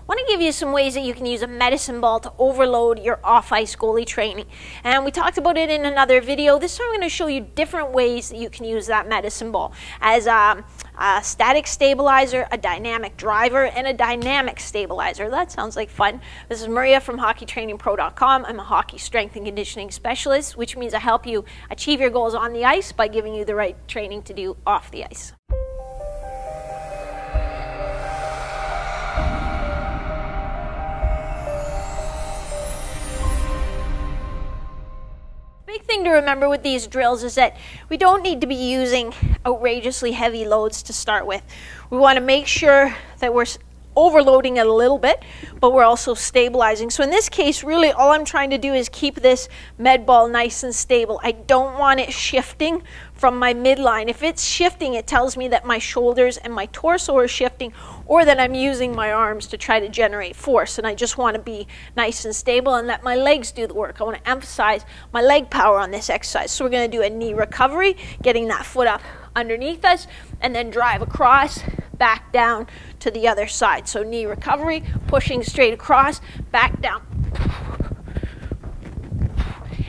I want to give you some ways that you can use a medicine ball to overload your off-ice goalie training. And we talked about it in another video. This time I'm going to show you different ways that you can use that medicine ball as a static stabilizer, a dynamic driver, and a dynamic stabilizer. That sounds like fun. This is Maria from hockeytrainingpro.com. I'm a hockey strength and conditioning specialist, which means I help you achieve your goals on the ice by giving you the right training to do off the ice. Big thing to remember with these drills is that we don't need to be using outrageously heavy loads to start with. We want to make sure that we're overloading it a little bit, but we're also stabilizing. So in this case, really all I'm trying to do is keep this med ball nice and stable. I don't want it shifting from my midline. If it's shifting, it tells me that my shoulders and my torso are shifting, or that I'm using my arms to try to generate force, and I just want to be nice and stable and let my legs do the work. I want to emphasize my leg power on this exercise. So we're going to do a knee recovery, getting that foot up underneath us, and then drive across, back down to the other side. So knee recovery, pushing straight across, back down.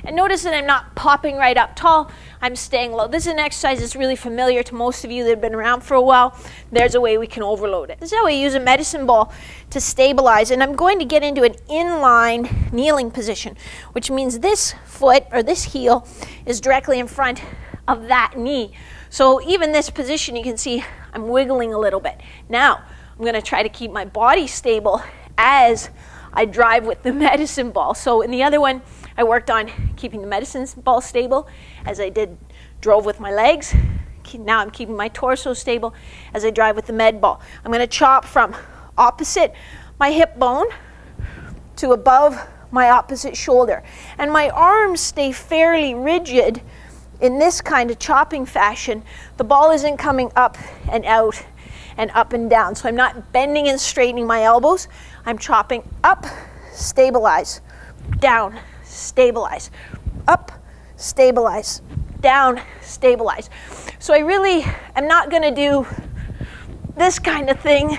And notice that I'm not popping right up tall, I'm staying low. This is an exercise that's really familiar to most of you that have been around for a while. There's a way we can overload it. This is how we use a medicine ball to stabilize, and I'm going to get into an inline kneeling position, which means this foot or this heel is directly in front of that knee. So even this position, you can see I'm wiggling a little bit. Now, I'm going to try to keep my body stable as I drive with the medicine ball. So in the other one, I worked on keeping the medicine ball stable as I drove with my legs. Now I'm keeping my torso stable as I drive with the med ball. I'm going to chop from opposite my hip bone to above my opposite shoulder. And my arms stay fairly rigid in this kind of chopping fashion. The ball isn't coming up and out and up and down. So I'm not bending and straightening my elbows. I'm chopping up, stabilize, down, stabilize, up, stabilize, down, stabilize. So I really am not going to do this kind of thing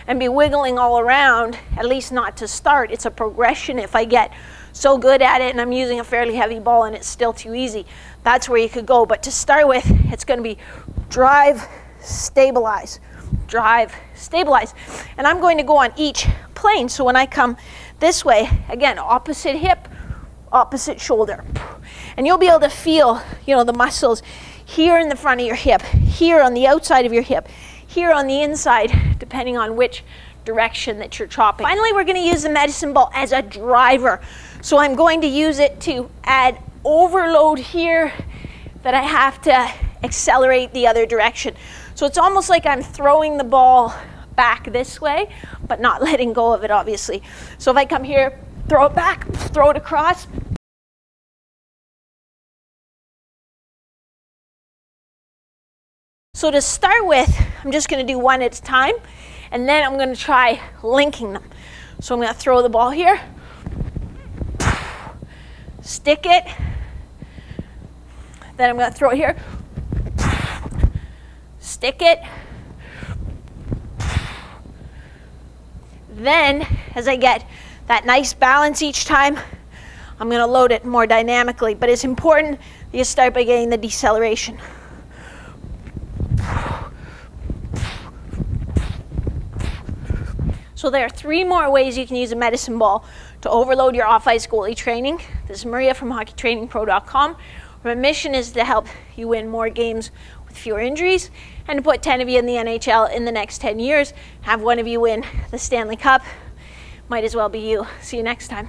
and be wiggling all around, at least not to start. It's a progression. If I get so good at it and I'm using a fairly heavy ball and it's still too easy, that's where you could go. But to start with, it's going to be drive, stabilize, drive, stabilize. And I'm going to go on each plane. So when I come this way, again, opposite hip, opposite shoulder. And you'll be able to feel, the muscles here in the front of your hip, here on the outside of your hip, here on the inside, depending on which direction that you're chopping. Finally, we're going to use the medicine ball as a driver. So I'm going to use it to add overload here that I have to accelerate the other direction. So it's almost like I'm throwing the ball back this way, but not letting go of it, obviously. So if I come here, throw it back, throw it across. So to start with, I'm just going to do one at a time, and then I'm going to try linking them. So I'm going to throw the ball here, stick it, then I'm going to throw it here, stick it. Then, as I get that nice balance each time, I'm going to load it more dynamically. But it's important that you start by getting the deceleration. So there are 3 more ways you can use a medicine ball to overload your off-ice goalie training. This is Maria from hockeytrainingpro.com. My mission is to help you win more games with fewer injuries and to put 10 of you in the NHL in the next 10 years. Have one of you win the Stanley Cup. Might as well be you. See you next time.